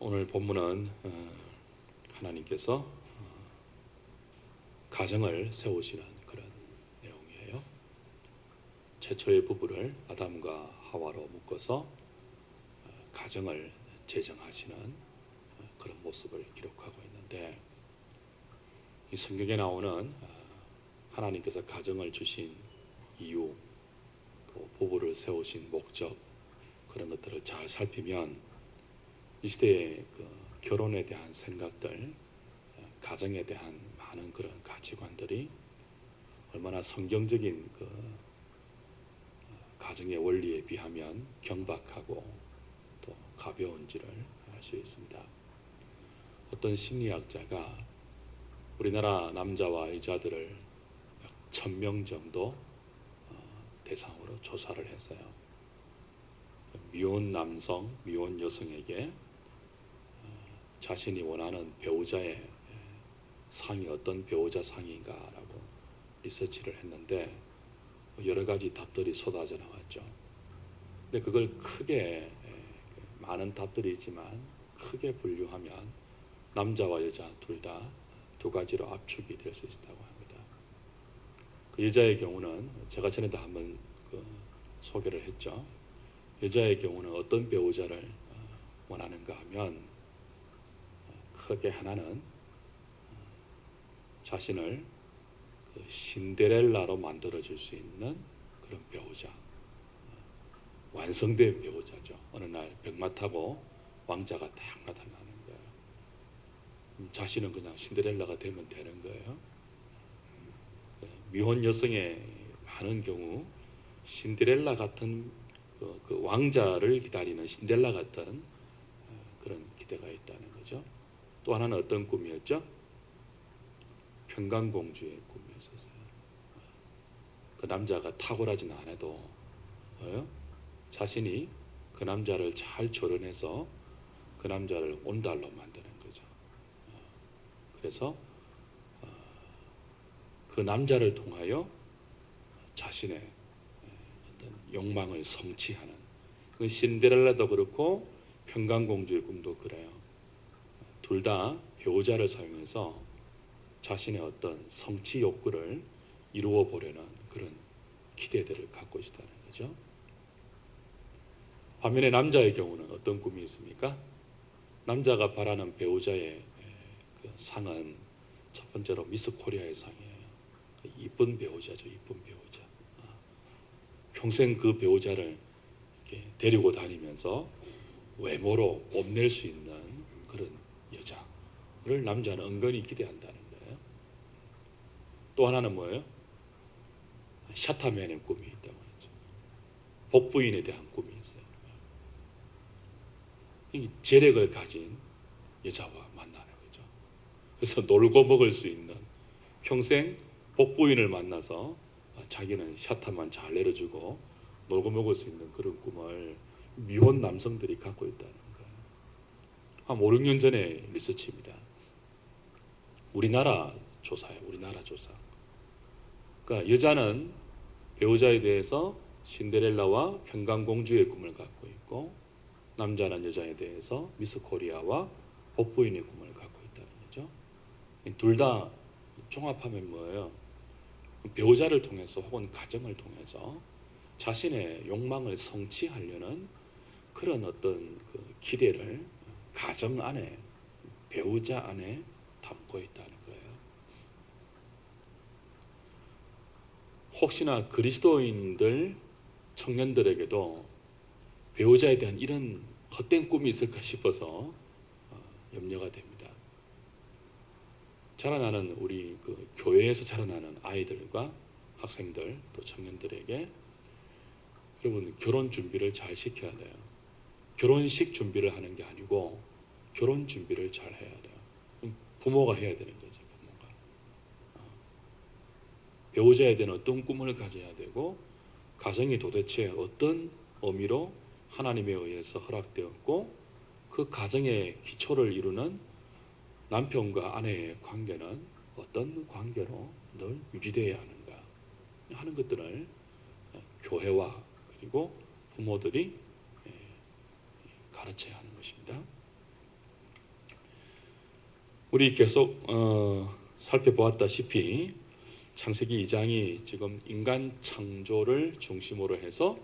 오늘 본문은 하나님께서 가정을 세우시는 그런 내용이에요. 최초의 부부를 아담과 하와로 묶어서 가정을 제정하시는 그런 모습을 기록하고 있는데, 이 성경에 나오는 하나님께서 가정을 주신 이유, 또 부부를 세우신 목적, 그런 것들을 잘 살피면 이 시대의 결혼에 대한 생각들, 가정에 대한 많은 그런 가치관들이 얼마나 성경적인 가정의 원리에 비하면 경박하고 또 가벼운지를 알 수 있습니다. 어떤 심리학자가 우리나라 남자와 여자들을 약 1000명 정도 대상으로 조사를 했어요. 미혼 남성, 미혼 여성에게 자신이 원하는 배우자의 상이 어떤 배우자 상인가라고 리서치를 했는데 여러 가지 답들이 쏟아져 나왔죠. 근데 그걸 크게, 많은 답들이 있지만 크게 분류하면 남자와 여자 둘 다 두 가지로 압축이 될 수 있다고 합니다. 그 여자의 경우는 제가 전에도 한번 소개를 했죠. 여자의 경우는 어떤 배우자를 원하는가 하면 크게 하나는 자신을 신데렐라로 만들어줄 수 있는 그런 배우자, 완성된 배우자죠. 어느 날 백마 타고 왕자가 딱 나타나는 거예요. 자신은 그냥 신데렐라가 되면 되는 거예요. 미혼 여성의 많은 경우 신데렐라 같은 그 왕자를 기다리는 신데렐라 같은 그런 기대가 있다는 거죠. 또 하나는 어떤 꿈이었죠? 평강공주의 꿈이었어요. 그 남자가 탁월하진 않아도 자신이 그 남자를 잘 조련해서 그 남자를 온달로 만드는 거죠. 그래서 그 남자를 통하여 자신의 어떤 욕망을 성취하는, 그 신데렐라도 그렇고 평강공주의 꿈도 그래요. 둘 다 배우자를 사용해서 자신의 어떤 성취 욕구를 이루어 보려는 그런 기대들을 갖고 있다는 거죠. 반면에 남자의 경우는 어떤 꿈이 있습니까? 남자가 바라는 배우자의 그 상은 첫 번째로 미스 코리아의 상이에요. 이쁜 배우자죠, 이쁜 배우자. 평생 그 배우자를 이렇게 데리고 다니면서 외모로 뽐낼 수 있는 그런 여자를 남자는 은근히 기대한다는 거예요. 또 하나는 뭐예요? 샤타맨의 꿈이 있다고 하죠. 복부인에 대한 꿈이 있어요. 이 재력을 가진 여자와 만나는 거죠. 그래서 놀고 먹을 수 있는, 평생 복부인을 만나서 자기는 샤타만 잘 내려주고 놀고 먹을 수 있는 그런 꿈을 미혼 남성들이 갖고 있다는 거예요. 한 5, 6년 전에 리서치입니다. 우리나라 조사예요. 우리나라 조사. 그러니까 여자는 배우자에 대해서 신데렐라와 평강공주의 꿈을 갖고 있고, 남자는 여자에 대해서 미스 코리아와 복부인의 꿈을 갖고 있다는 거죠. 둘 다 종합하면 뭐예요? 배우자를 통해서 혹은 가정을 통해서 자신의 욕망을 성취하려는 그런 어떤 기대를 가정 안에, 배우자 안에 담고 있다는 거예요. 혹시나 그리스도인들 청년들에게도 배우자에 대한 이런 헛된 꿈이 있을까 싶어서 염려가 됩니다. 자라나는 우리 교회에서 자라나는 아이들과 학생들 또 청년들에게 여러분, 결혼 준비를 잘 시켜야 돼요. 결혼식 준비를 하는 게 아니고 결혼 준비를 잘 해야 돼요. 부모가 해야 되는 거죠. 부모가 배우자에 대한 어떤 꿈을 가져야 되고, 가정이 도대체 어떤 의미로 하나님에 의해서 허락되었고, 그 가정의 기초를 이루는 남편과 아내의 관계는 어떤 관계로 늘 유지되어야 하는가 하는 것들을 교회와 그리고 부모들이 가르쳐야 하는 것입니다. 우리 계속 살펴보았다시피 창세기 2장이 지금 인간 창조를 중심으로 해서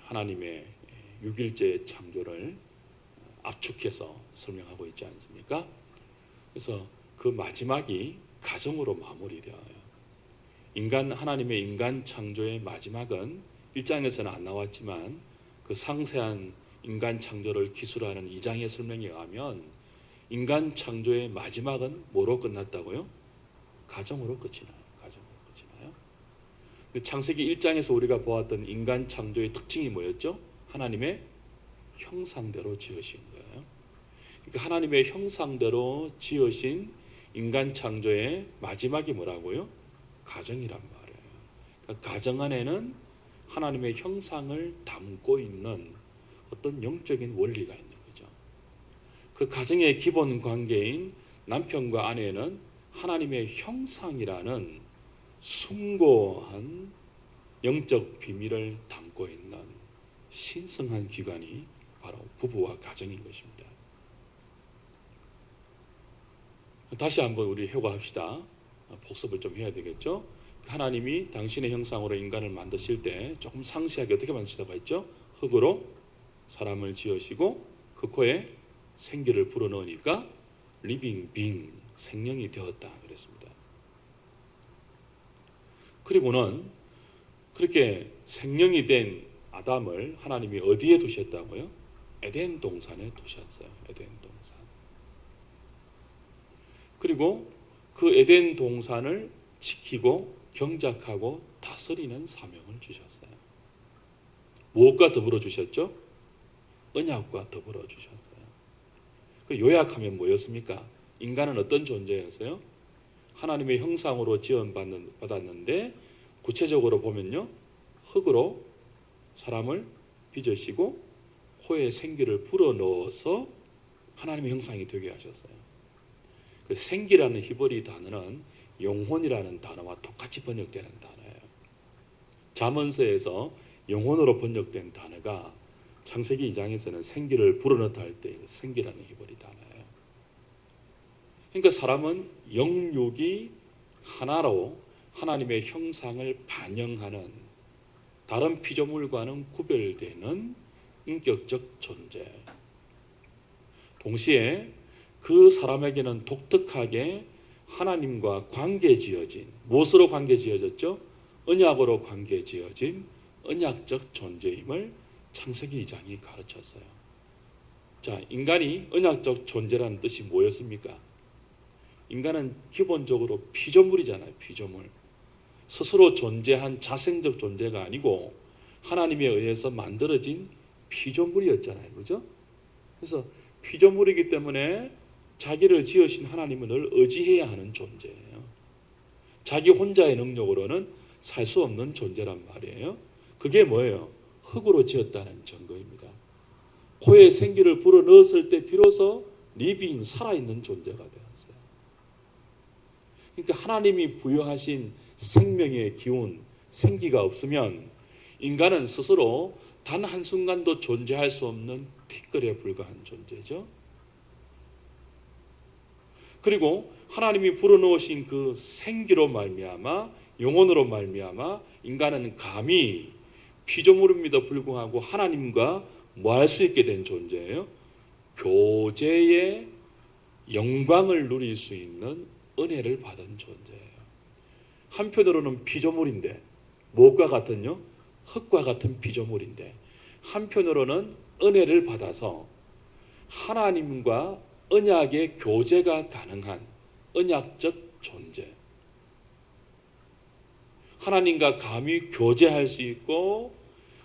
하나님의 6일째 창조를 압축해서 설명하고 있지 않습니까? 그래서 그 마지막이 가정으로 마무리되어요. 하나님의 인간 창조의 마지막은 1장에서는 안 나왔지만 그 상세한 인간 창조를 기술하는 2장의 설명에 의하면 인간 창조의 마지막은 뭐로 끝났다고요? 가정으로 끝이 나요. 가정으로 끝이 나요. 근데 창세기 1장에서 우리가 보았던 인간 창조의 특징이 뭐였죠? 하나님의 형상대로 지으신 거예요. 그러니까 하나님의 형상대로 지으신 인간 창조의 마지막이 뭐라고요? 가정이란 말이에요. 그러니까 가정 안에는 하나님의 형상을 담고 있는 어떤 영적인 원리가 있는 거죠. 그 가정의 기본 관계인 남편과 아내는 하나님의 형상이라는 숭고한 영적 비밀을 담고 있는 신성한 기관이 바로 부부와 가정인 것입니다. 다시 한번 우리 회고합시다. 복습을 좀 해야 되겠죠. 하나님이 당신의 형상으로 인간을 만드실 때 조금 상세하게 어떻게 만드시다고 했죠? 흙으로 사람을 지으시고 그 코에 생기를 불어넣으니까 리빙 빙 생명이 되었다 그랬습니다. 그리고는 그렇게 생명이 된 아담을 하나님이 어디에 두셨다고요? 에덴 동산에 두셨어요. 에덴 동산. 그리고 그 에덴 동산을 지키고 경작하고 다스리는 사명을 주셨어요. 무엇과 더불어 주셨죠? 언약과 더불어 주셨어요. 그 요약하면 뭐였습니까? 인간은 어떤 존재였어요? 하나님의 형상으로 지원받았는데 구체적으로 보면요, 흙으로 사람을 빚으시고 코에 생기를 불어넣어서 하나님의 형상이 되게 하셨어요. 그 생기라는 히브리 단어는 영혼이라는 단어와 똑같이 번역되는 단어예요. 잠언서에서 영혼으로 번역된 단어가 창세기 2장에서는 생기를 불어넣다 할 때 생기라는 히브리 단어예요. 그러니까 사람은 영육이 하나로 하나님의 형상을 반영하는 다른 피조물과는 구별되는 인격적 존재. 동시에 그 사람에게는 독특하게 하나님과 관계 지어진, 무엇으로 관계 지어졌죠? 언약으로 관계 지어진 언약적 존재임을 창세기 2장이 가르쳤어요. 자, 인간이 언약적 존재라는 뜻이 뭐였습니까? 인간은 기본적으로 피조물이잖아요. 피조물. 스스로 존재한 자생적 존재가 아니고 하나님에 의해서 만들어진 피조물이었잖아요. 그죠? 그래서 피조물이기 때문에 자기를 지으신 하나님을 늘 의지해야 하는 존재예요. 자기 혼자의 능력으로는 살 수 없는 존재란 말이에요. 그게 뭐예요? 흙으로 지었다는 증거입니다. 코에 생기를 불어넣었을 때 비로소 리빙, 살아있는 존재가 되었어요. 그러니까 하나님이 부여하신 생명의 기운, 생기가 없으면 인간은 스스로 단 한순간도 존재할 수 없는 티끌에 불과한 존재죠. 그리고 하나님이 불어넣으신 그 생기로 말미암아, 영혼으로 말미암아 인간은 감히 피조물임에도 불구하고 하나님과 뭐 할 수 있게 된 존재예요? 교제의 영광을 누릴 수 있는 은혜를 받은 존재예요. 한편으로는 피조물인데, 무엇과 같은요? 흙과 같은 피조물인데, 한편으로는 은혜를 받아서 하나님과 언약의 교제가 가능한 언약적 존재. 하나님과 감히 교제할 수 있고,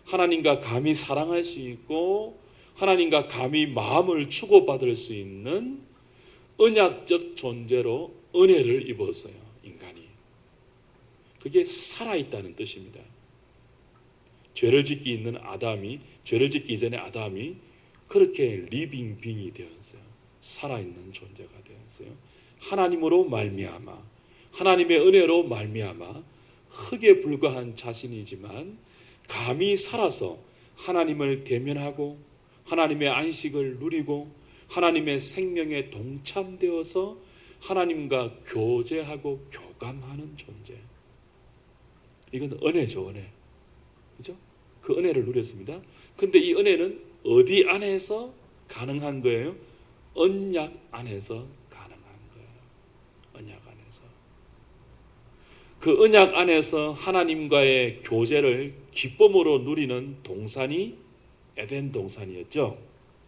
하나님과 감히 사랑할 수 있고, 하나님과 감히 마음을 주고받을 수 있는 언약적 존재로 은혜를 입었어요. 인간이. 그게 살아있다는 뜻입니다. 죄를 짓기 이전에 아담이 그렇게 리빙 빙이 되었어요. 살아있는 존재가 되었어요. 하나님으로 말미암아, 하나님의 은혜로 말미암아 흙에 불과한 자신이지만 감히 살아서 하나님을 대면하고 하나님의 안식을 누리고 하나님의 생명에 동참되어서 하나님과 교제하고 교감하는 존재. 이건 은혜죠, 은혜. 그죠? 그 은혜를 누렸습니다. 근데 이 은혜는 어디 안에서 가능한 거예요? 언약 안에서 가능한 거예요. 언약 안에서. 그 언약 안에서 하나님과의 교제를 기쁨으로 누리는 동산이 에덴 동산이었죠.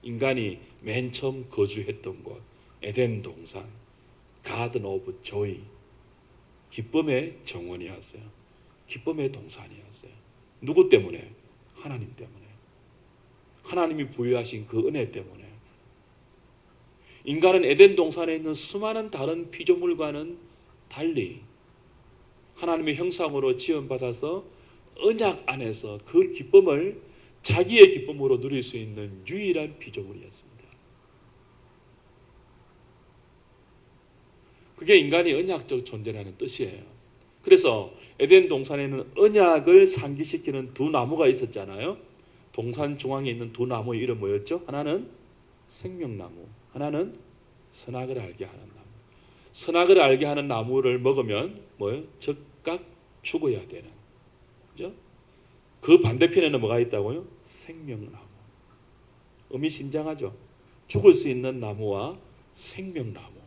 인간이 맨 처음 거주했던 곳, 에덴 동산, 가든 오브 조이, 기쁨의 정원이었어요. 기쁨의 동산이었어요. 누구 때문에? 하나님 때문에. 하나님이 부여하신 그 은혜 때문에. 인간은 에덴 동산에 있는 수많은 다른 피조물과는 달리 하나님의 형상으로 지음받아서 언약 안에서 그 기쁨을 자기의 기쁨으로 누릴 수 있는 유일한 피조물이었습니다. 그게 인간이 언약적 존재라는 뜻이에요. 그래서 에덴 동산에는 언약을 상기시키는 두 나무가 있었잖아요. 동산 중앙에 있는 두 나무의 이름 뭐였죠? 하나는 생명나무, 하나는 선악을 알게 하는 나무. 선악을 알게 하는 나무를 먹으면 뭐예요? 즉각 죽어야 되는. 그죠? 그 반대편에는 뭐가 있다고요? 생명나무. 의미심장하죠. 죽을 수 있는 나무와 생명나무.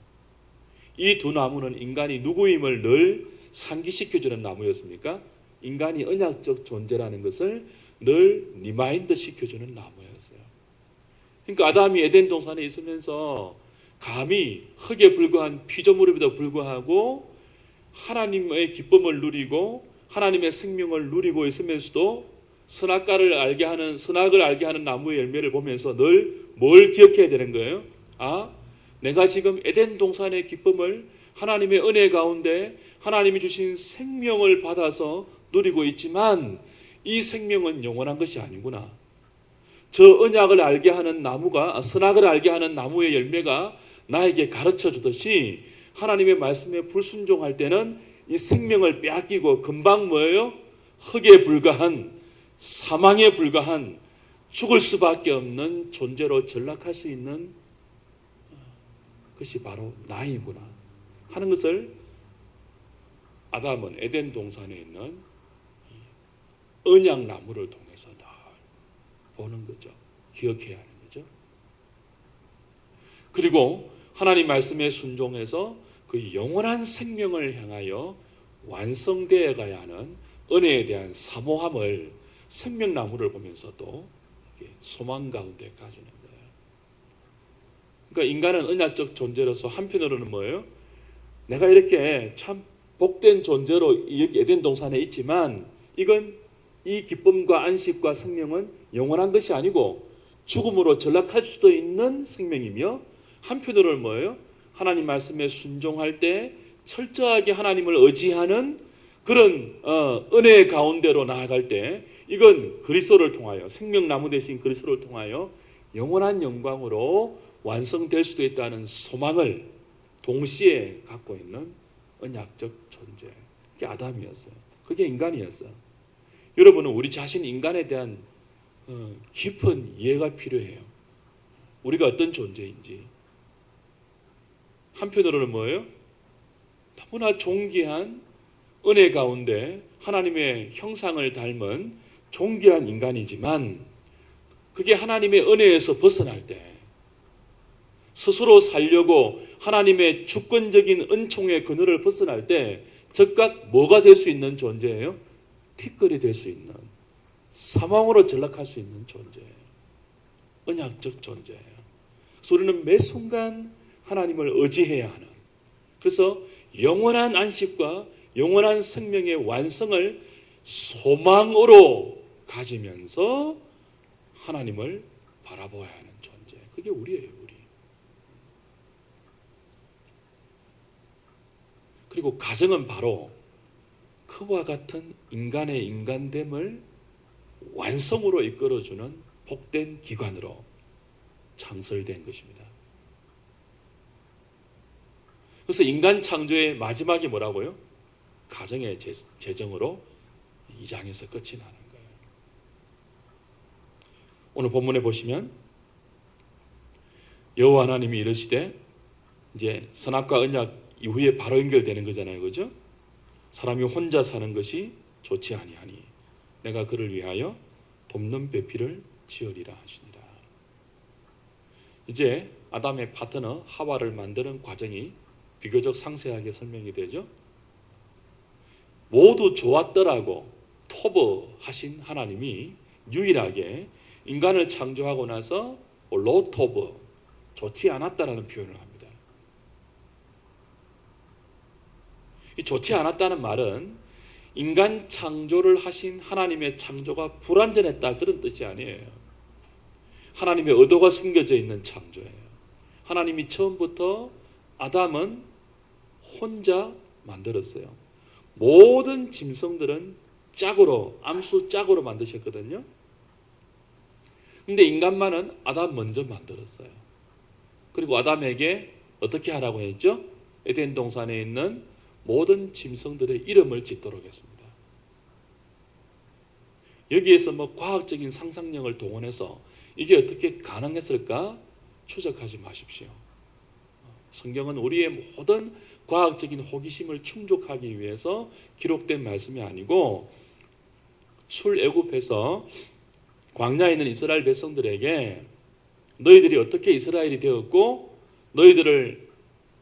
이 두 나무는 인간이 누구임을 늘 상기시켜주는 나무였습니까? 인간이 언약적 존재라는 것을 늘 리마인드 시켜주는 나무였어요. 그러니까 아담이 에덴 동산에 있으면서 감히 흙에 불과한 피조물에도 불구하고 하나님의 기쁨을 누리고 하나님의 생명을 누리고 있으면서도 선악을 알게 하는 나무의 열매를 보면서 늘 뭘 기억해야 되는 거예요? 아, 내가 지금 에덴 동산의 기쁨을 하나님의 은혜 가운데 하나님이 주신 생명을 받아서 누리고 있지만 이 생명은 영원한 것이 아니구나. 저 언약을 알게 하는 나무가, 선악을 알게 하는 나무의 열매가 나에게 가르쳐 주듯이 하나님의 말씀에 불순종할 때는 이 생명을 빼앗기고 금방 뭐예요? 흙에 불과한, 사망에 불과한, 죽을 수밖에 없는 존재로 전락할 수 있는 것이 바로 나이구나 하는 것을 아담은 에덴 동산에 있는 언약나무를 통해서 늘 보는 거죠. 기억해야 하는 거죠. 그리고 하나님 말씀에 순종해서 그 영원한 생명을 향하여 완성되어 가야 하는 은혜에 대한 사모함을 생명나무를 보면서도 소망 가운데 가지는 거예요. 그러니까 인간은 언약적 존재로서 한편으로는 뭐예요? 내가 이렇게 참 복된 존재로 여기 에덴 동산에 있지만 이건 이 기쁨과 안식과 생명은 영원한 것이 아니고 죽음으로 전락할 수도 있는 생명이며 한편으로는 뭐예요? 하나님 말씀에 순종할 때 철저하게 하나님을 의지하는 그런 은혜 가운데로 나아갈 때 이건 그리스도를 통하여 생명나무 대신 그리스도를 통하여 영원한 영광으로 완성될 수도 있다는 소망을 동시에 갖고 있는 언약적 존재. 그게 아담이었어요. 그게 인간이었어요. 여러분은 우리 자신 인간에 대한 깊은 이해가 필요해요. 우리가 어떤 존재인지. 한편으로는 뭐예요? 너무나 존귀한 은혜 가운데 하나님의 형상을 닮은 존귀한 인간이지만 그게 하나님의 은혜에서 벗어날 때 스스로 살려고 하나님의 주권적인 은총의 그늘을 벗어날 때 즉각 뭐가 될 수 있는 존재예요? 티끌이 될 수 있는, 사망으로 전락할 수 있는 존재예요. 언약적 존재예요. 그래서 우리는 매 순간 하나님을 의지해야 하는, 그래서 영원한 안식과 영원한 생명의 완성을 소망으로 가지면서 하나님을 바라보아야 하는 존재. 그게 우리예요, 우리. 그리고 가정은 바로 그와 같은 인간의 인간됨을 완성으로 이끌어주는 복된 기관으로 창설된 것입니다. 그래서 인간 창조의 마지막이 뭐라고요? 가정의 재정으로 2장에서 끝이 나는 거예요. 오늘 본문에 보시면 여호와 하나님이 이르시되, 이제 선악과 언약 이후에 바로 연결되는 거잖아요, 그죠? 사람이 혼자 사는 것이 좋지 아니하니 내가 그를 위하여 돕는 배필을 지으리라 하시니라. 이제 아담의 파트너 하와를 만드는 과정이 비교적 상세하게 설명이 되죠. 모두 좋았더라고 토브하신 하나님이 유일하게 인간을 창조하고 나서 로토브, 좋지 않았다라는 표현을 합니다. 이 좋지 않았다는 말은 인간 창조를 하신 하나님의 창조가 불완전했다 그런 뜻이 아니에요. 하나님의 의도가 숨겨져 있는 창조예요. 하나님이 처음부터 아담은 혼자 만들었어요. 모든 짐승들은 짝으로, 암수 짝으로 만드셨거든요. 근데 인간만은 아담 먼저 만들었어요. 그리고 아담에게 어떻게 하라고 했죠? 에덴 동산에 있는 모든 짐승들의 이름을 짓도록 했습니다. 여기에서 뭐 과학적인 상상력을 동원해서 이게 어떻게 가능했을까 추적하지 마십시오. 성경은 우리의 모든 과학적인 호기심을 충족하기 위해서 기록된 말씀이 아니고, 출애굽해서 광야에 있는 이스라엘 백성들에게 너희들이 어떻게 이스라엘이 되었고 너희들을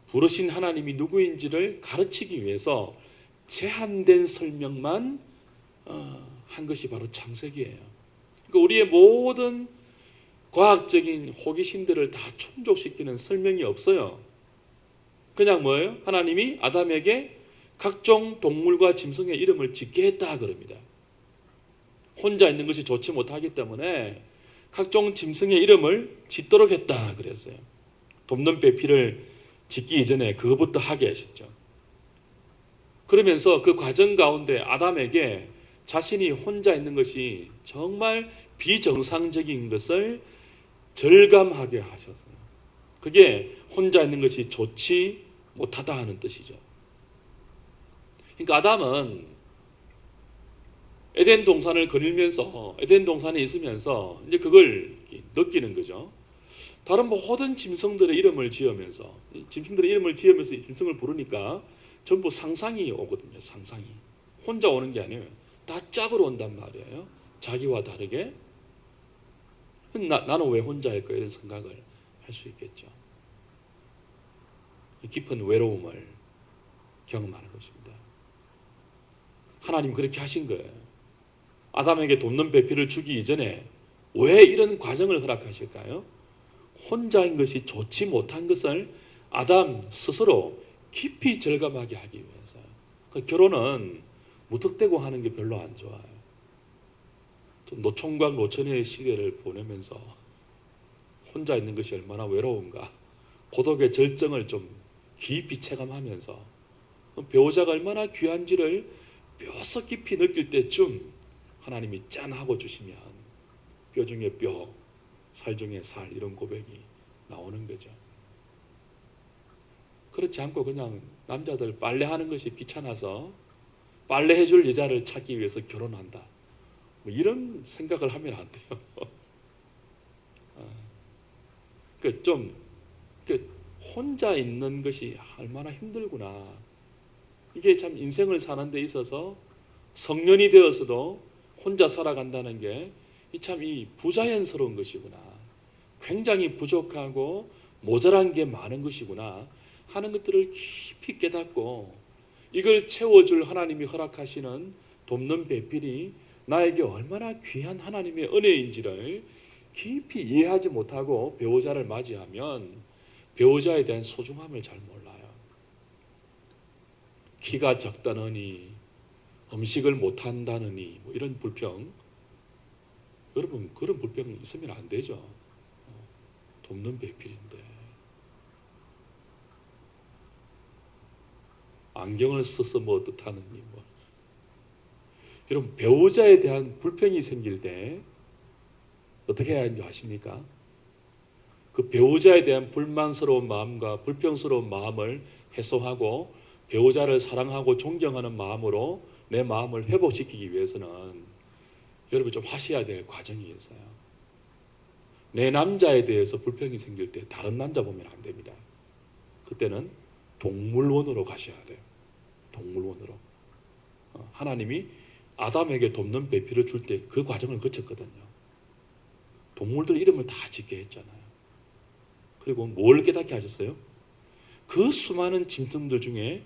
부르신 하나님이 누구인지를 가르치기 위해서 제한된 설명만 한 것이 바로 창세기예요. 그러니까 우리의 모든 과학적인 호기심들을 다 충족시키는 설명이 없어요. 그냥 뭐예요? 하나님이 아담에게 각종 동물과 짐승의 이름을 짓게 했다 그럽니다. 혼자 있는 것이 좋지 못하기 때문에 각종 짐승의 이름을 짓도록 했다 그랬어요. 돕는 배필을 짓기 이전에 그것부터 하게 하셨죠. 그러면서 그 과정 가운데 아담에게 자신이 혼자 있는 것이 정말 비정상적인 것을 절감하게 하셨어요. 그게 혼자 있는 것이 좋지 못하다 하는 뜻이죠. 그러니까 아담은 에덴 동산을 거닐면서, 에덴 동산에 있으면서 이제 그걸 느끼는 거죠. 다른 모든 짐승들의 이름을 지으면서, 짐승들의 이름을 지으면서 짐승을 부르니까 전부 상상이 오거든요. 상상이. 혼자 오는 게 아니에요. 다 짝으로 온단 말이에요. 자기와 다르게. 나는 왜 혼자일까 이런 생각을 할 수 있겠죠. 깊은 외로움을 경험하는 것입니다. 하나님 그렇게 하신 거예요. 아담에게 돕는 배필을 주기 이전에 왜 이런 과정을 허락하실까요? 혼자인 것이 좋지 못한 것을 아담 스스로 깊이 절감하게 하기 위해서요. 결혼은 무턱대고 하는 게 별로 안 좋아요. 노총각 노처녀의 시대를 보내면서 혼자 있는 것이 얼마나 외로운가, 고독의 절정을 좀 깊이 체감하면서 배우자가 얼마나 귀한지를 뼈속 깊이 느낄 때쯤 하나님이 짠 하고 주시면 뼈 중에 뼈, 살 중에 살, 이런 고백이 나오는 거죠. 그렇지 않고 그냥 남자들 빨래하는 것이 귀찮아서 빨래해줄 여자를 찾기 위해서 결혼한다, 뭐 이런 생각을 하면 안 돼요. 혼자 있는 것이 얼마나 힘들구나. 이게 참 인생을 사는 데 있어서 성년이 되어서도 혼자 살아간다는 게 참 이 부자연스러운 것이구나. 굉장히 부족하고 모자란 게 많은 것이구나 하는 것들을 깊이 깨닫고, 이걸 채워줄 하나님이 허락하시는 돕는 배필이 나에게 얼마나 귀한 하나님의 은혜인지를 깊이 이해하지 못하고 배우자를 맞이하면 배우자에 대한 소중함을 잘 몰라요. 키가 작다느니, 음식을 못한다느니, 뭐 이런 불평, 여러분 그런 불평 있으면 안 되죠. 돕는 배필인데. 안경을 써서 뭐 어떻다느니 뭐. 여러분 배우자에 대한 불평이 생길 때 어떻게 해야 하는지 아십니까? 그 배우자에 대한 불만스러운 마음과 불평스러운 마음을 해소하고 배우자를 사랑하고 존경하는 마음으로 내 마음을 회복시키기 위해서는 여러분 좀 하셔야 될 과정이 있어요. 내 남자에 대해서 불평이 생길 때 다른 남자 보면 안 됩니다. 그때는 동물원으로 가셔야 돼요. 동물원으로. 하나님이 아담에게 돕는 배필을 줄 때 그 과정을 거쳤거든요. 동물들 이름을 다 짓게 했잖아요. 그리고 뭘 깨닫게 하셨어요? 그 수많은 짐승들 중에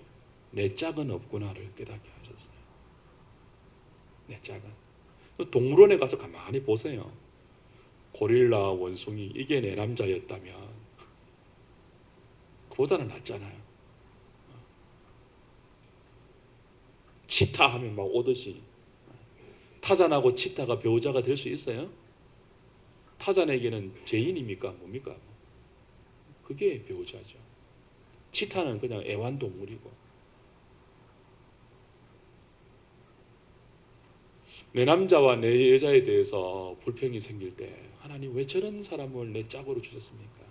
내 짝은 없구나를 깨닫게 하셨어요. 내 짝은. 동물원에 가서 가만히 보세요. 고릴라, 원숭이 이게 내 남자였다면 그보다는 낫잖아요. 치타 하면 막 오듯이. 타잔하고 치타가 배우자가 될 수 있어요? 타잔에게는 죄인입니까? 뭡니까? 그게 배우자죠. 치타는 그냥 애완동물이고. 내 남자와 내 여자에 대해서 불평이 생길 때 하나님 왜 저런 사람을 내 짝으로 주셨습니까?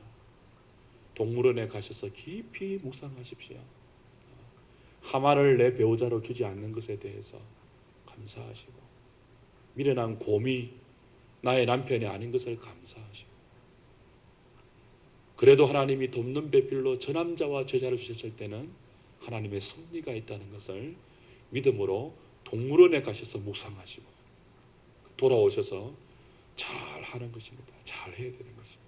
동물원에 가셔서 깊이 묵상하십시오. 하마를 내 배우자로 주지 않는 것에 대해서 감사하시고, 미련한 곰이 나의 남편이 아닌 것을 감사하시고, 그래도 하나님이 돕는 배필로 저 남자와 저 여자를 주셨을 때는 하나님의 섭리가 있다는 것을 믿음으로 동물원에 가셔서 묵상하시고 돌아오셔서 잘 하는 것입니다. 잘 해야 되는 것입니다.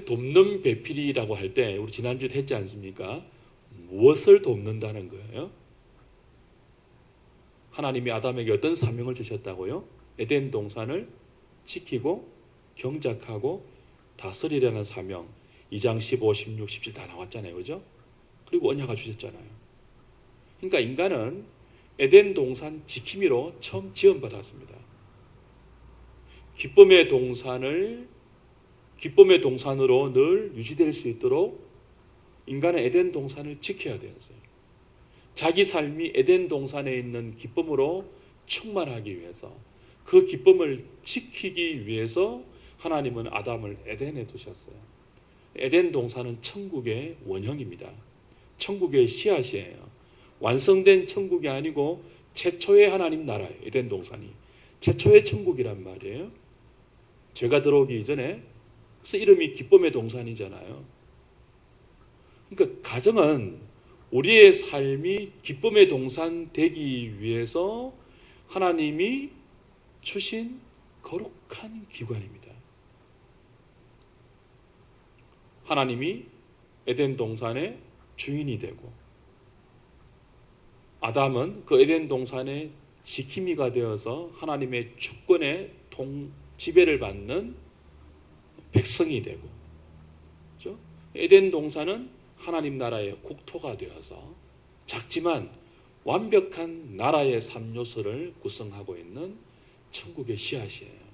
돕는 배필이라고 할 때 우리 지난주에 했지 않습니까? 무엇을 돕는다는 거예요? 하나님이 아담에게 어떤 사명을 주셨다고요? 에덴 동산을 지키고 경작하고 다스리라는 사명. 2장 15, 16, 17 다 나왔잖아요. 그죠? 그리고 언약을 주셨잖아요. 그러니까 인간은 에덴 동산 지킴이로 처음 지원받았습니다. 기쁨의 동산으로 늘 유지될 수 있도록 인간은 에덴 동산을 지켜야 되었어요. 자기 삶이 에덴 동산에 있는 기쁨으로 충만하기 위해서, 그 기쁨을 지키기 위해서 하나님은 아담을 에덴에 두셨어요. 에덴 동산은 천국의 원형입니다. 천국의 씨앗이에요. 완성된 천국이 아니고 최초의 하나님 나라예요. 에덴 동산이 최초의 천국이란 말이에요. 죄가 들어오기 이전에. 그래서 이름이 기쁨의 동산이잖아요. 그러니까 가정은 우리의 삶이 기쁨의 동산 되기 위해서 하나님이 주신 거룩한 기관입니다. 하나님이 에덴 동산의 주인이 되고 아담은 그 에덴 동산의 지킴이가 되어서 하나님의 주권의 지배를 받는 백성이 되고, 그렇죠? 에덴 동산은 하나님 나라의 국토가 되어서 작지만 완벽한 나라의 3요소를 구성하고 있는 천국의 씨앗이에요.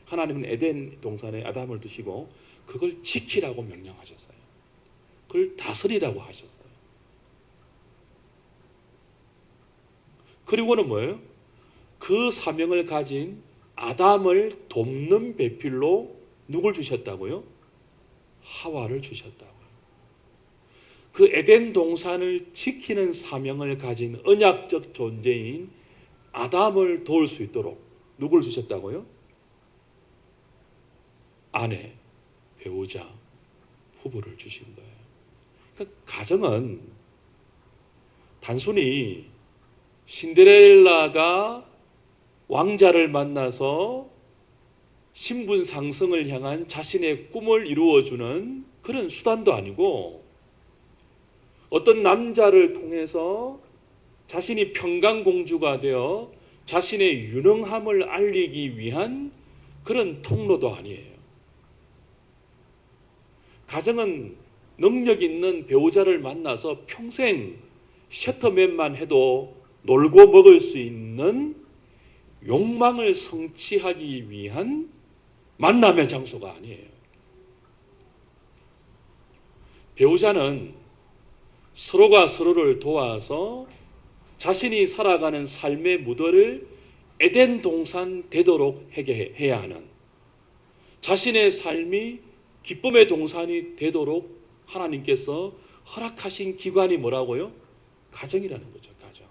하나님은 에덴 동산에 아담을 두시고 그걸 지키라고 명령하셨어요. 그걸 다스리라고 하셨어요. 그리고는 뭐예요? 그 사명을 가진 아담을 돕는 배필로 누굴 주셨다고요? 하와를 주셨다고요. 그 에덴 동산을 지키는 사명을 가진 언약적 존재인 아담을 도울 수 있도록 누굴 주셨다고요? 아내, 배우자, 부부를 주신 거예요. 그러니까 가정은 단순히 신데렐라가 왕자를 만나서 신분 상승을 향한 자신의 꿈을 이루어주는 그런 수단도 아니고, 어떤 남자를 통해서 자신이 평강공주가 되어 자신의 유능함을 알리기 위한 그런 통로도 아니에요. 가정은 능력 있는 배우자를 만나서 평생 셔터맨만 해도 놀고 먹을 수 있는 욕망을 성취하기 위한 만남의 장소가 아니에요. 배우자는 서로가 서로를 도와서 자신이 살아가는 삶의 무더를 에덴 동산 되도록 해야 하는, 자신의 삶이 기쁨의 동산이 되도록 하나님께서 허락하신 기관이 뭐라고요? 가정이라는 거죠. 가정.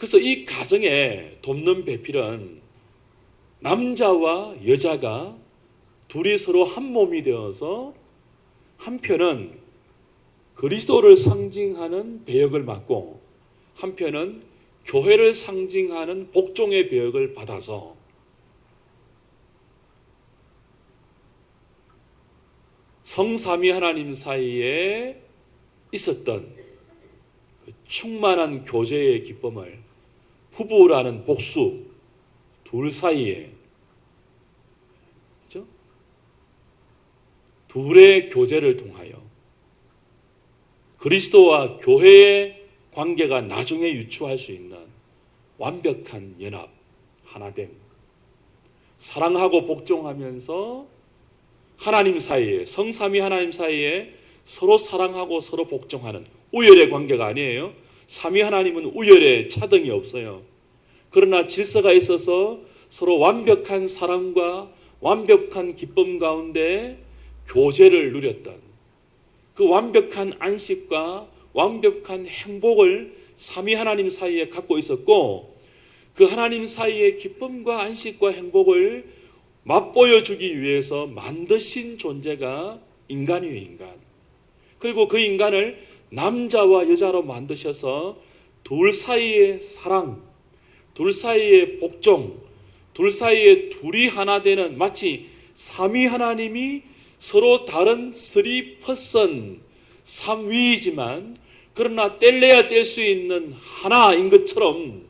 그래서 이 가정에 돕는 배필은 남자와 여자가 둘이 서로 한 몸이 되어서 한편은 그리스도를 상징하는 배역을 맡고 한편은 교회를 상징하는 복종의 배역을 받아서 성삼위 하나님 사이에 있었던 그 충만한 교제의 기쁨을 부부라는 복수 둘 사이에, 그렇죠? 둘의 교제를 통하여 그리스도와 교회의 관계가 나중에 유추할 수 있는 완벽한 연합, 하나됨, 사랑하고 복종하면서 하나님 사이에, 성삼위 하나님 사이에 서로 사랑하고 서로 복종하는 우열의 관계가 아니에요. 삼위 하나님은 우열에 차등이 없어요. 그러나 질서가 있어서 서로 완벽한 사랑과 완벽한 기쁨 가운데 교제를 누렸던 그 완벽한 안식과 완벽한 행복을 삼위 하나님 사이에 갖고 있었고, 그 하나님 사이의 기쁨과 안식과 행복을 맛보여 주기 위해서 만드신 존재가 인간이에요, 인간. 그리고 그 인간을 남자와 여자로 만드셔서 둘 사이의 사랑, 둘 사이의 복종, 둘 사이에 둘이 하나 되는, 마치 삼위 하나님이 서로 다른 3퍼슨, 삼위이지만 그러나 뗄래야 뗄 수 있는 하나인 것처럼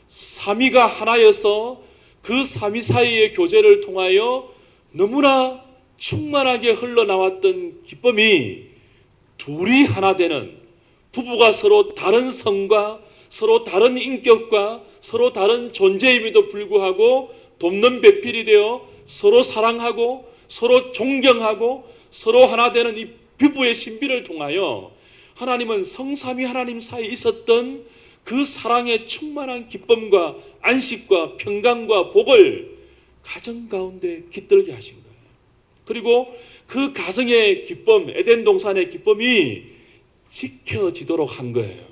삼위가 하나여서 그 삼위 사이의 교제를 통하여 너무나 충만하게 흘러나왔던 기쁨이 둘이 하나 되는, 부부가 서로 다른 성과 서로 다른 인격과 서로 다른 존재임에도 불구하고 돕는 배필이 되어 서로 사랑하고 서로 존경하고 서로 하나 되는 이 부부의 신비를 통하여 하나님은 성삼위 하나님 사이에 있었던 그 사랑의 충만한 기쁨과 안식과 평강과 복을 가정 가운데 깃들게 하신 거예요. 그리고 그 가정의 기쁨, 에덴 동산의 기쁨이 지켜지도록 한 거예요.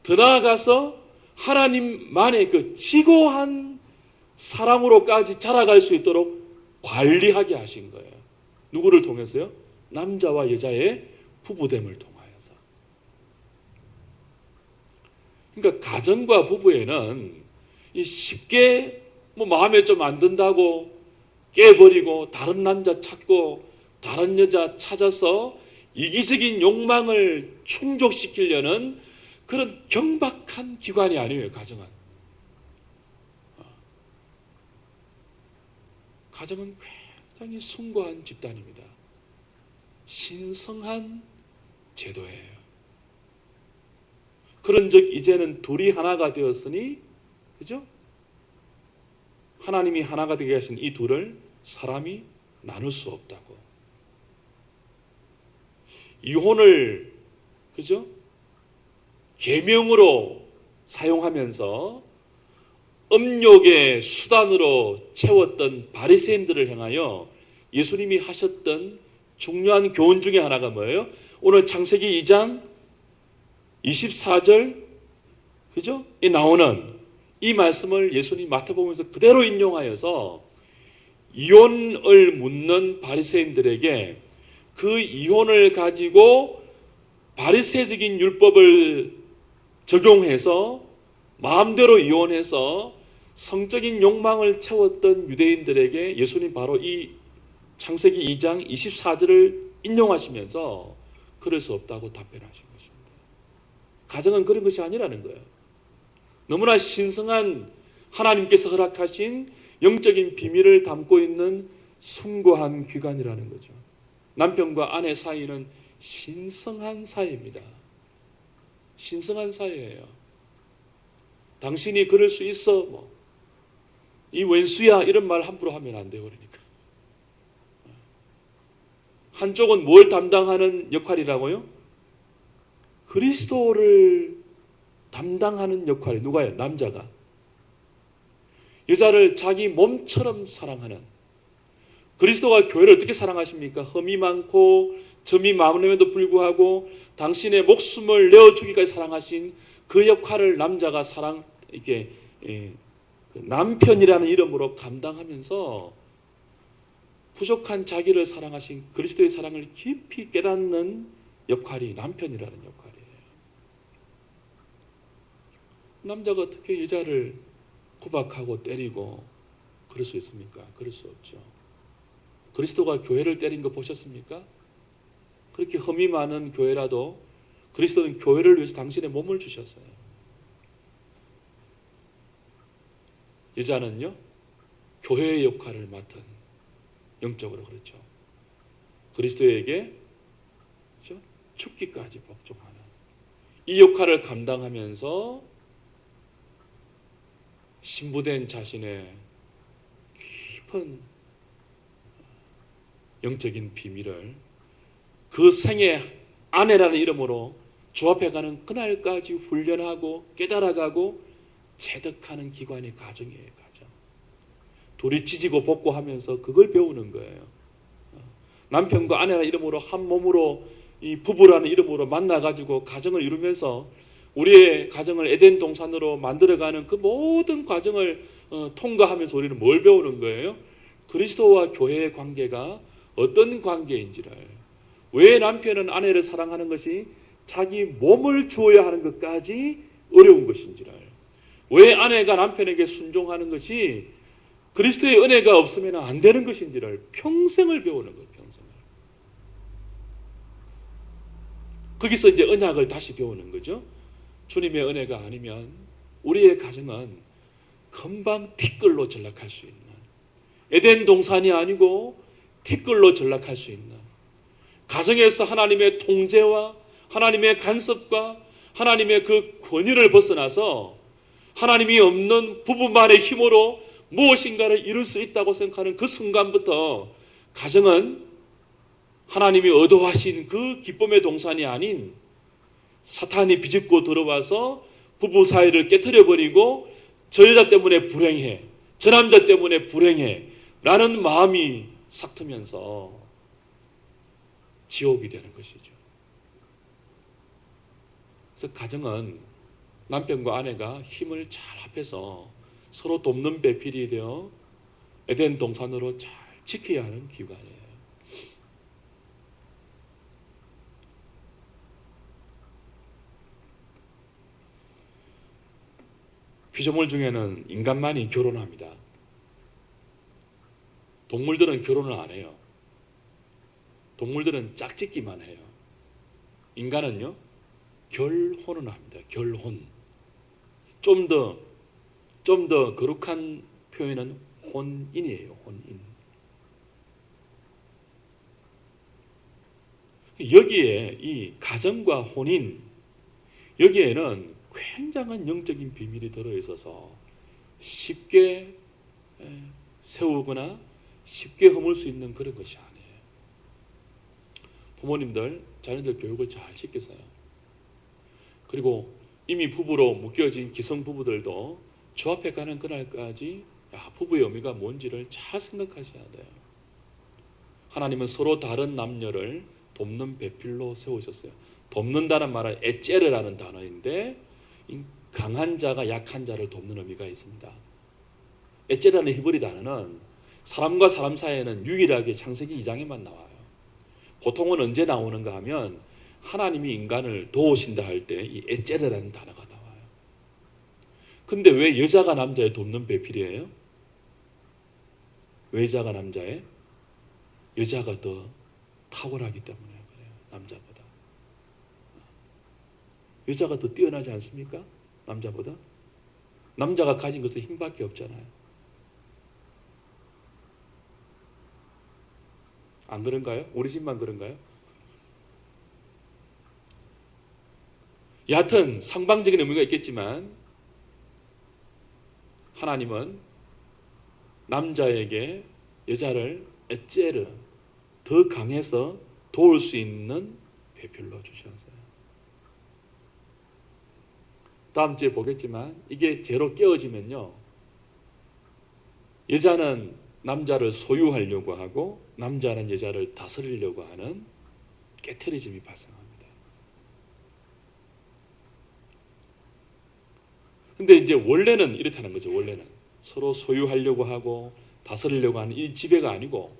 더 나아가서 하나님만의 그 지고한 사랑으로까지 자라갈 수 있도록 관리하게 하신 거예요. 누구를 통해서요? 남자와 여자의 부부됨을 통하여서. 그러니까 가정과 부부에는 쉽게 마음에 좀 안 든다고 깨버리고 다른 남자 찾고 다른 여자 찾아서 이기적인 욕망을 충족시키려는 그런 경박한 기관이 아니에요, 가정은. 가정은 굉장히 숭고한 집단입니다. 신성한 제도예요. 그런즉 이제는 둘이 하나가 되었으니, 그죠? 하나님이 하나가 되게 하신 이 둘을 사람이 나눌 수 없다고. 이혼을, 그죠? 계명으로 사용하면서 음욕의 수단으로 채웠던 바리새인들을 향하여 예수님이 하셨던 중요한 교훈 중에 하나가 뭐예요? 오늘 창세기 2장 24절, 그죠? 이 나오는 이 말씀을 예수님이 맡아보면서 그대로 인용하여서 이혼을 묻는 바리새인들에게 그 이혼을 가지고 바리새적인 율법을 적용해서 마음대로 이혼해서 성적인 욕망을 채웠던 유대인들에게 예수님 바로 이 창세기 2장 24절을 인용하시면서 그럴 수 없다고 답변하신 것입니다. 가정은 그런 것이 아니라는 거예요. 너무나 신성한 하나님께서 허락하신 영적인 비밀을 담고 있는 숭고한 기관이라는 거죠. 남편과 아내 사이는 신성한 사이입니다. 신성한 사이예요. 당신이 그럴 수 있어, 이 왼수야, 이런 말 함부로 하면 안 돼요. 그러니까 한쪽은 뭘 담당하는 역할이라고요? 그리스도를 담당하는 역할이 누가요? 남자가. 여자를 자기 몸처럼 사랑하는, 그리스도가 교회를 어떻게 사랑하십니까? 흠이 많고 점이 많음에도 불구하고 당신의 목숨을 내어주기까지 사랑하신 그 역할을 남자가 이렇게 그 남편이라는 이름으로 감당하면서 부족한 자기를 사랑하신 그리스도의 사랑을 깊이 깨닫는 역할이 남편이라는 역할이에요. 남자가 어떻게 여자를 구박하고 때리고 그럴 수 있습니까? 그럴 수 없죠. 그리스도가 교회를 때린 거 보셨습니까? 그렇게 흠이 많은 교회라도 그리스도는 교회를 위해서 당신의 몸을 주셨어요. 여자는요, 교회의 역할을 맡은, 영적으로 그렇죠. 그리스도에게 그렇죠? 죽기까지 복종하는 이 역할을 감당하면서 신부된 자신의 깊은 영적인 비밀을 그 생의 아내라는 이름으로 조합해가는 그날까지 훈련하고 깨달아가고 체득하는 기관이 가정이에요. 가정. 둘이 지지고 볶고 하면서 그걸 배우는 거예요. 남편과 아내라는 이름으로 한 몸으로 이 부부라는 이름으로 만나가지고 가정을 이루면서 우리의 가정을 에덴 동산으로 만들어가는 그 모든 과정을 통과하면서 우리는 뭘 배우는 거예요? 그리스도와 교회의 관계가 어떤 관계인지를, 왜 남편은 아내를 사랑하는 것이 자기 몸을 주어야 하는 것까지 어려운 것인지를, 왜 아내가 남편에게 순종하는 것이 그리스도의 은혜가 없으면 안 되는 것인지를 평생을 배우는 거예요. 평생을. 거기서 이제 언약을 다시 배우는 거죠. 주님의 은혜가 아니면 우리의 가정은 금방 티끌로 전락할 수 있는, 에덴 동산이 아니고 티끌로 전락할 수 있는, 가정에서 하나님의 통제와 하나님의 간섭과 하나님의 그 권위를 벗어나서 하나님이 없는 부부만의 힘으로 무엇인가를 이룰 수 있다고 생각하는 그 순간부터 가정은 하나님이 의도하신 그 기쁨의 동산이 아닌 사탄이 비집고 들어와서 부부 사이를 깨트려버리고 저 여자 때문에 불행해, 저 남자 때문에 불행해 라는 마음이 삭트면서 지옥이 되는 것이죠. 그래서 가정은 남편과 아내가 힘을 잘 합해서 서로 돕는 배필이 되어 에덴 동산으로 잘 지켜야 하는 기관이에요. 피조물 중에는 인간만이 결혼합니다. 동물들은 결혼을 안 해요. 동물들은 짝짓기만 해요. 인간은요, 결혼을 합니다. 결혼. 좀 더 거룩한 표현은 혼인이에요. 혼인. 여기에 이 가정과 혼인, 여기에는 굉장한 영적인 비밀이 들어있어서 쉽게 세우거나 쉽게 허물 수 있는 그런 것이 아니에요. 부모님들 자녀들 교육을 잘 시키세요. 그리고 이미 부부로 묶여진 기성 부부들도 조합해 가는 그날까지 부부의 의미가 뭔지를 잘 생각하셔야 돼요. 하나님은 서로 다른 남녀를 돕는 배필로 세우셨어요. 돕는다는 말은 에째르라는 단어인데 강한 자가 약한 자를 돕는 의미가 있습니다. 에째르라는 히브리 단어는 사람과 사람 사이에는 유일하게 창세기 2장에만 나와요. 보통은 언제 나오는가 하면 하나님이 인간을 도우신다 할 때 이 에째르라는 단어가 나와요. 근데 왜 여자가 남자에 돕는 배필이에요? 왜 여자가 남자에? 여자가 더 탁월하기 때문에 그래요. 남자보다. 여자가 더 뛰어나지 않습니까? 남자보다. 남자가 가진 것은 힘밖에 없잖아요. 안 그런가요? 우리 집만 그런가요? 여하튼 상방적인 의미가 있겠지만 하나님은 남자에게 여자를 에째르 더 강해서 도울 수 있는 배필로 주셨어요. 다음 주에 보겠지만 이게 죄로 깨어지면요, 여자는 남자를 소유하려고 하고 남자는 여자를 다스리려고 하는 깨트리즘이 발생합니다. 근데 이제 원래는 이렇다는 거죠. 원래는 서로 소유하려고 하고 다스리려고 하는 이 지배가 아니고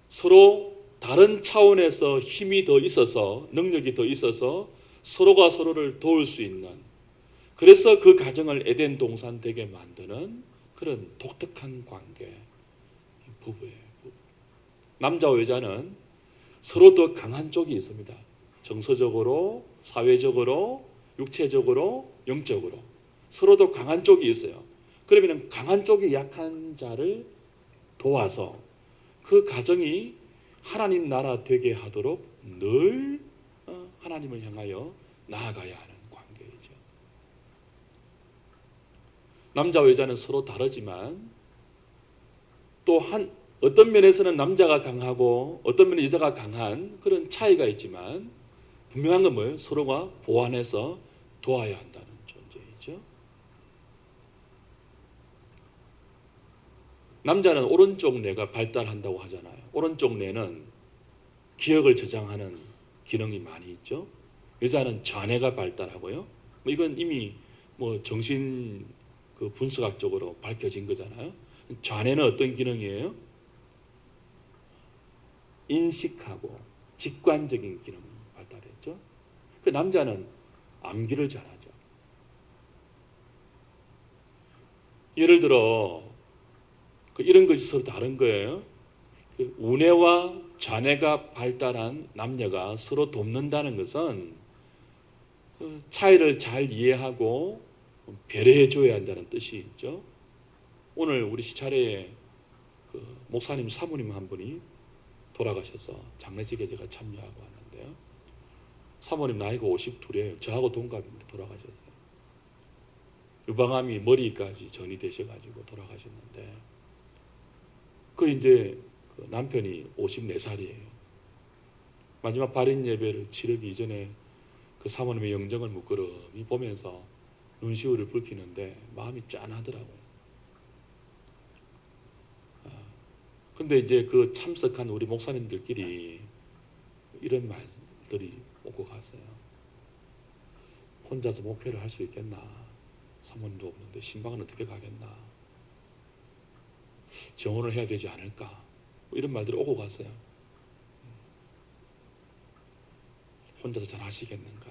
서로 다른 차원에서 힘이 더 있어서 능력이 더 있어서 서로가 서로를 도울 수 있는, 그래서 그 가정을 에덴 동산 되게 만드는 그런 독특한 관계, 부부예요. 부부. 남자와 여자는 서로 더 강한 쪽이 있습니다. 정서적으로, 사회적으로, 육체적으로, 영적으로 서로 더 강한 쪽이 있어요. 그러면 강한 쪽이 약한 자를 도와서 그 가정이 하나님 나라 되게 하도록 늘 하나님을 향하여 나아가야 하는 관계이죠. 남자와 여자는 서로 다르지만 또 어떤 면에서는 남자가 강하고 어떤 면에 여자가 강한 그런 차이가 있지만 분명한 건 뭐예요? 서로가 보완해서 도와야 한다는 존재이죠. 남자는 오른쪽 뇌가 발달한다고 하잖아요. 오른쪽 뇌는 기억을 저장하는 기능이 많이 있죠. 여자는 좌뇌가 발달하고요. 이건 이미 정신 분석학적으로 밝혀진 거잖아요. 좌뇌는 어떤 기능이에요? 인식하고 직관적인 기능이 발달했죠. 그 남자는 암기를 잘하죠. 예를 들어 이런 것이 서로 다른 거예요. 우뇌와 좌뇌가 발달한 남녀가 서로 돕는다는 것은 차이를 잘 이해하고 배려해 줘야 한다는 뜻이 있죠. 오늘 우리 시차례에 목사님 사모님 한 분이 돌아가셔서 장례식에 제가 참여하고 왔는데요. 사모님 나이가 52이에요. 저하고 동갑입니다. 돌아가셨어요. 유방암이 머리까지 전이 되셔가지고 돌아가셨는데 이제 남편이 54살이에요. 마지막 발인 예배를 치르기 이전에 그 사모님의 영정을 묵끄러미 보면서 눈시울을 붉히는데 마음이 짠하더라고요. 근데 이제 그 참석한 우리 목사님들끼리 이런 말들이 오고 갔어요. 혼자서 목회를 할 수 있겠나? 사모님도 없는데 신방은 어떻게 가겠나? 정혼을 해야 되지 않을까? 이런 말들이 오고 갔어요. 혼자서 잘 하시겠는가?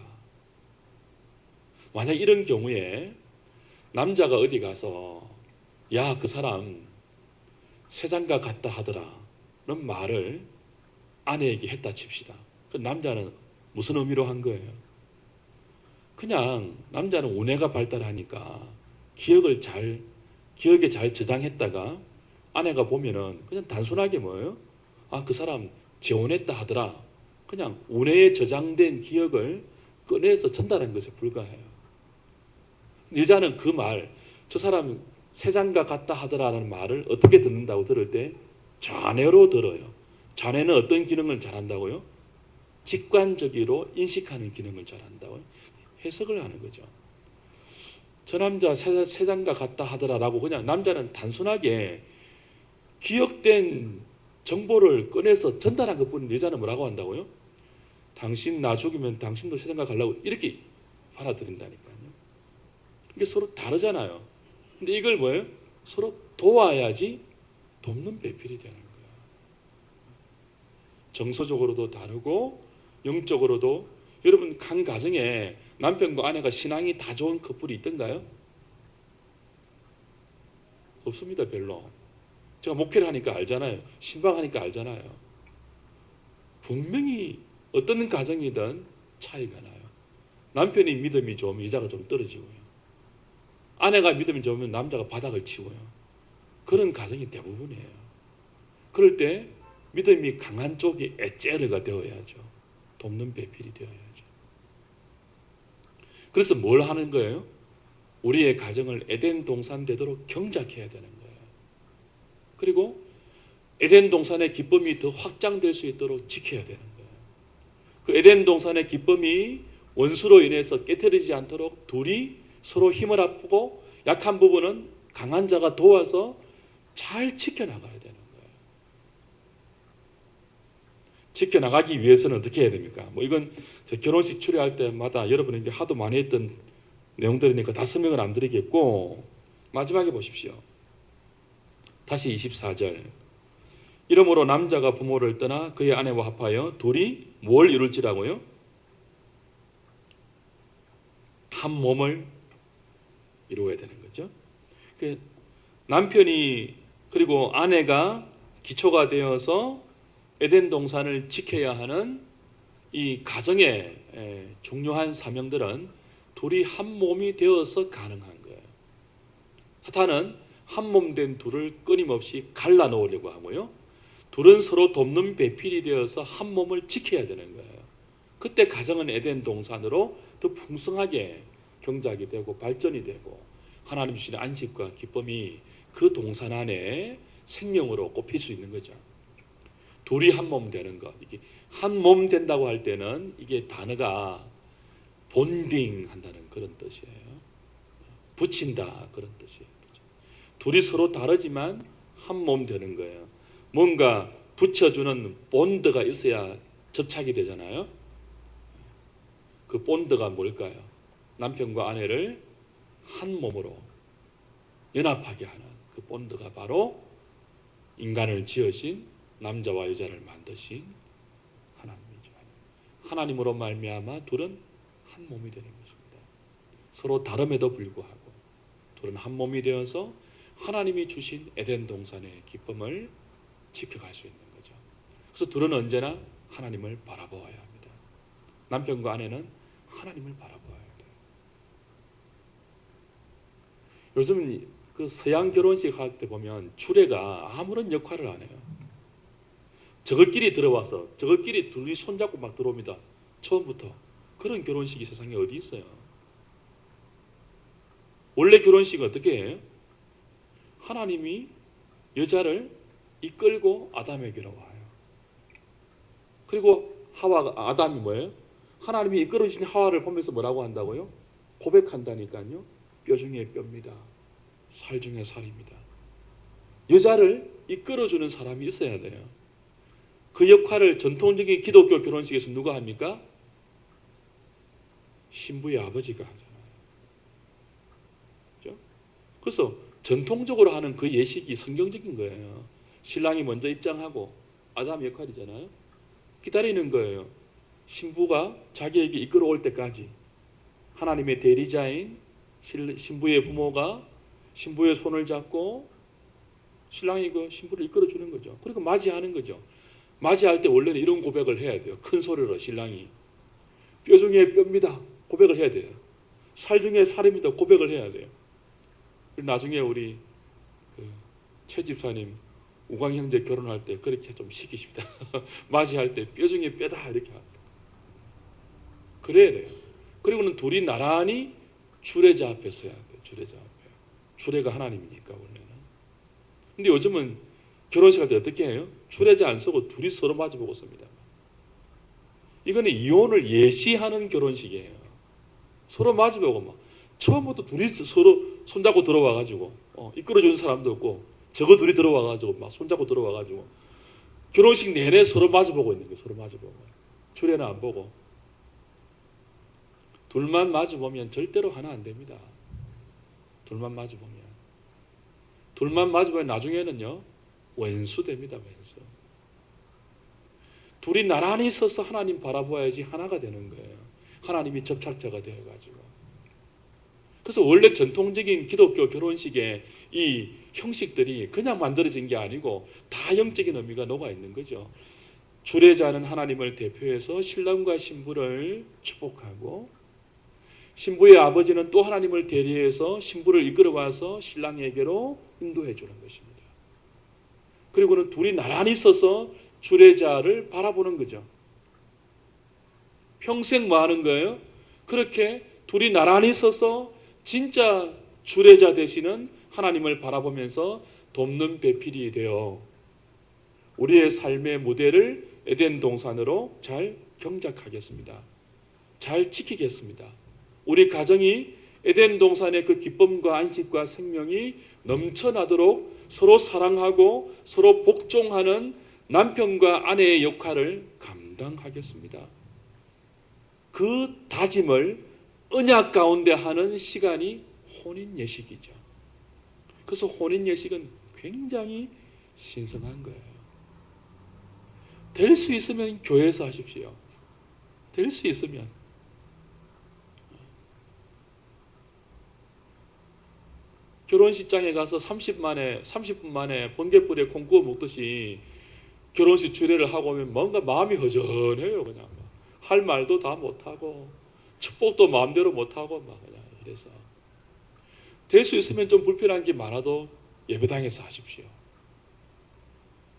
만약 이런 경우에 남자가 어디 가서 야, 그 사람 세상과 같다 하더라 그런 말을 아내에게 했다 칩시다. 그 남자는 무슨 의미로 한 거예요? 그냥 남자는 우뇌가 발달하니까 기억에 잘 저장했다가 아내가 보면은 그냥 단순하게 뭐예요? 아, 그 사람 재혼했다 하더라. 그냥 우뇌에 저장된 기억을 꺼내서 전달한 것에 불과해요. 여자는 그 말, 저 사람 세상과 같다 하더라는 말을 어떻게 듣는다고 들을 때 좌뇌로 들어요. 좌뇌는 어떤 기능을 잘한다고요? 직관적으로 인식하는 기능을 잘한다고요. 해석을 하는 거죠. 저 남자 세상과 같다 하더라라고 그냥 남자는 단순하게 기억된 정보를 꺼내서 전달한 것뿐인데 여자는 뭐라고 한다고요? 당신 나 죽이면 당신도 세상과 가려고 이렇게 받아들인다니까요. 이게 서로 다르잖아요. 근데 이걸 뭐예요? 서로 도와야지 돕는 배필이 되는 거예요. 정서적으로도 다르고 영적으로도. 여러분 한 가정에 남편과 아내가 신앙이 다 좋은 커플이 있던가요? 없습니다. 별로. 제가 목회를 하니까 알잖아요. 신방하니까 알잖아요. 분명히 어떤 가정이든 차이가 나요. 남편이 믿음이 좋으면 여자가 좀 떨어지고요. 아내가 믿음이 좋으면 남자가 바닥을 치고요. 그런 가정이 대부분이에요. 그럴 때 믿음이 강한 쪽이 에째르가 되어야죠. 돕는 배필이 되어야죠. 그래서 뭘 하는 거예요? 우리의 가정을 에덴 동산 되도록 경작해야 되는 거예요. 그리고 에덴 동산의 기쁨이 더 확장될 수 있도록 지켜야 되는 거예요. 그 에덴 동산의 기쁨이 원수로 인해서 깨트리지 않도록 둘이 서로 힘을 합고 약한 부분은 강한 자가 도와서 잘 지켜나가야 되는 거예요. 지켜나가기 위해서는 어떻게 해야 됩니까? 이건 결혼식 추례할 때마다 여러분에게 하도 많이 했던 내용들이니까 다 설명을 안 드리겠고 마지막에 보십시오. 다시 24절. 이러므로 남자가 부모를 떠나 그의 아내와 합하여 둘이 뭘 이룰지라고요? 한 몸을 이루어야 되는 거죠. 남편이 그리고 아내가 기초가 되어서 에덴 동산을 지켜야 하는 이 가정의 중요한 사명들은 둘이 한 몸이 되어서 가능한 거예요. 사탄은 한 몸 된 둘을 끊임없이 갈라 놓으려고 하고요. 둘은 서로 돕는 배필이 되어서 한 몸을 지켜야 되는 거예요. 그때 가정은 에덴 동산으로 더 풍성하게 경작이 되고 발전이 되고 하나님 주신 안식과 기쁨이 그 동산 안에 생명으로 꼽힐 수 있는 거죠. 둘이 한 몸 되는 것. 이게 한 몸 된다고 할 때는 이게 단어가 본딩 한다는 그런 뜻이에요. 붙인다 그런 뜻이에요. 둘이 서로 다르지만 한 몸 되는 거예요. 뭔가 붙여주는 본드가 있어야 접착이 되잖아요. 그 본드가 뭘까요? 남편과 아내를 한 몸으로 연합하게 하는 그 본드가 바로 인간을 지으신 남자와 여자를 만드신 하나님이죠. 하나님으로 말미암아 둘은 한 몸이 되는 것입니다. 서로 다름에도 불구하고 둘은 한 몸이 되어서 하나님이 주신 에덴 동산의 기쁨을 지켜갈 수 있는 거죠. 그래서 둘은 언제나 하나님을 바라보아야 합니다. 남편과 아내는 하나님을 바라보아야 돼요. 요즘 그 서양 결혼식 할 때 보면 주례가 아무런 역할을 안 해요. 저것끼리 들어와서 저것끼리 둘이 손잡고 막 들어옵니다. 처음부터. 그런 결혼식이 세상에 어디 있어요? 원래 결혼식은 어떻게 해요? 하나님이 여자를 이끌고 아담에게로 와요. 그리고 아담이 뭐예요? 하나님이 이끌어 주신 하와를 보면서 뭐라고 한다고요? 고백한다니까요. 뼈 중에 뼈입니다. 살 중에 살입니다. 여자를 이끌어주는 사람이 있어야 돼요. 그 역할을 전통적인 기독교 결혼식에서 누가 합니까? 신부의 아버지가 하잖아요. 그렇죠? 그래서 전통적으로 하는 그 예식이 성경적인 거예요. 신랑이 먼저 입장하고 아담 역할이잖아요. 기다리는 거예요. 신부가 자기에게 이끌어올 때까지 하나님의 대리자인 신부의 부모가 신부의 손을 잡고 신랑이 그 신부를 이끌어주는 거죠. 그리고 맞이하는 거죠. 맞이할 때 원래는 이런 고백을 해야 돼요. 큰 소리로 신랑이 뼈 중에 뼈입니다. 고백을 해야 돼요. 살 중에 살입니다. 고백을 해야 돼요. 나중에 우리 최 집사님 우광 형제 결혼할 때 그렇게 좀 시키십니다. 맞이할 때 뼈 중에 뼈다 이렇게 그래야 돼요. 그리고는 둘이 나란히 주례자 앞에 서야 돼요. 주례자 앞에. 주례가 하나님이니까 원래는. 근데 요즘은 결혼식 할 때 어떻게 해요? 주례자 안 서고 둘이 서로 마주보고 섭니다. 이거는 이혼을 예시하는 결혼식이에요. 서로 마주보고 막 처음부터 둘이 서로 손잡고 들어와가지고 이끌어주는 사람도 없고 저거 둘이 들어와가지고 막 손잡고 들어와가지고 결혼식 내내 서로 마주보고 있는 거예요. 서로 마주보고. 주례는 안 보고. 둘만 마주보면 절대로 하나 안 됩니다. 둘만 마주보면 나중에는요 원수 됩니다. 원수. 둘이 나란히 서서 하나님 바라보아야지 하나가 되는 거예요. 하나님이 접착자가 되어가지고. 그래서 원래 전통적인 기독교 결혼식의 이 형식들이 그냥 만들어진 게 아니고 다 영적인 의미가 녹아 있는 거죠. 주례자는 하나님을 대표해서 신랑과 신부를 축복하고 신부의 아버지는 또 하나님을 대리해서 신부를 이끌어와서 신랑에게로 인도해 주는 것입니다. 그리고는 둘이 나란히 서서 주례자를 바라보는 거죠. 평생 뭐 하는 거예요? 그렇게 둘이 나란히 서서 진짜 주례자 되시는 하나님을 바라보면서 돕는 배필이 되어 우리의 삶의 무대를 에덴 동산으로 잘 경작하겠습니다. 잘 지키겠습니다. 우리 가정이 에덴 동산의 그 기쁨과 안식과 생명이 넘쳐나도록 서로 사랑하고 서로 복종하는 남편과 아내의 역할을 감당하겠습니다. 그 다짐을 언약 가운데 하는 시간이 혼인 예식이죠. 그래서 혼인 예식은 굉장히 신성한 거예요. 될 수 있으면 교회에서 하십시오. 될 수 있으면. 결혼식장에 가서 30분 만에 번개불에 콩 구워 먹듯이 결혼식 주례를 하고 오면 뭔가 마음이 허전해요. 그냥 할 말도 다 못하고 축복도 마음대로 못하고 막 그냥 이래서 될 수 있으면 좀 불편한 게 많아도 예배당에서 하십시오.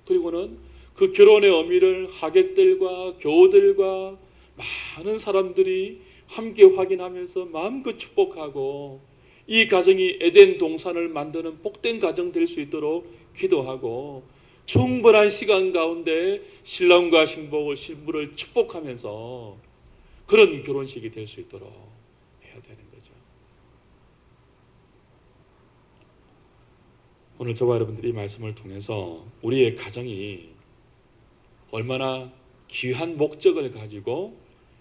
그리고는 그 결혼의 의미를 하객들과 교우들과 많은 사람들이 함께 확인하면서 마음껏 축복하고 이 가정이 에덴 동산을 만드는 복된 가정 될 수 있도록 기도하고 충분한 시간 가운데 신랑과 신부를 축복하면서 그런 결혼식이 될 수 있도록 해야 되는 거죠. 오늘 저와 여러분들이 이 말씀을 통해서 우리의 가정이 얼마나 귀한 목적을 가지고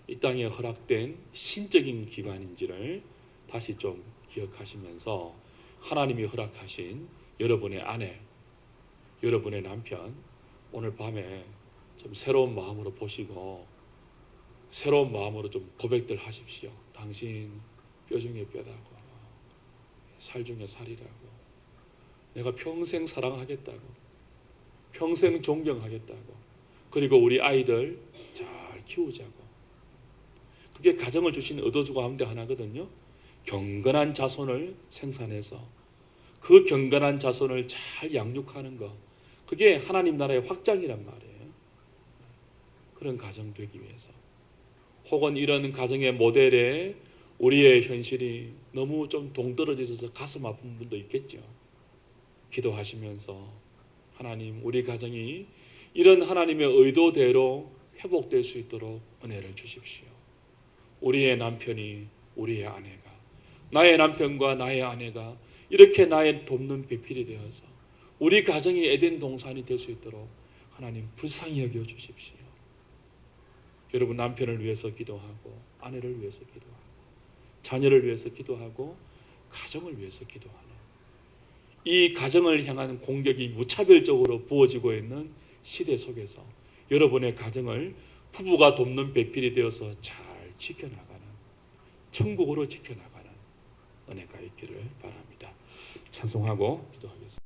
이 땅에 허락된 신적인 기관인지를 다시 좀 기억하시면서 하나님이 허락하신 여러분의 아내, 여러분의 남편 오늘 밤에 좀 새로운 마음으로 보시고 새로운 마음으로 좀 고백들 하십시오. 당신 뼈 중에 뼈다고, 살 중에 살이라고, 내가 평생 사랑하겠다고, 평생 존경하겠다고, 그리고 우리 아이들 잘 키우자고. 그게 가정을 주신 의도주 가운데 하나거든요. 경건한 자손을 생산해서 그 경건한 자손을 잘 양육하는 것, 그게 하나님 나라의 확장이란 말이에요. 그런 가정 되기 위해서. 혹은 이런 가정의 모델에 우리의 현실이 너무 좀 동떨어져 있어서 가슴 아픈 분도 있겠죠. 기도하시면서 하나님, 우리 가정이 이런 하나님의 의도대로 회복될 수 있도록 은혜를 주십시오. 우리의 남편이, 우리의 아내가, 나의 남편과 나의 아내가 이렇게 나의 돕는 배필이 되어서 우리 가정이 에덴 동산이 될 수 있도록 하나님 불쌍히 여겨 주십시오. 여러분, 남편을 위해서 기도하고, 아내를 위해서 기도하고, 자녀를 위해서 기도하고, 가정을 위해서 기도하는 이 가정을 향한 공격이 무차별적으로 부어지고 있는 시대 속에서 여러분의 가정을 부부가 돕는 배필이 되어서 잘 지켜나가는, 천국으로 지켜나가는 은혜가 있기를 바랍니다. 찬송하고 기도하겠습니다.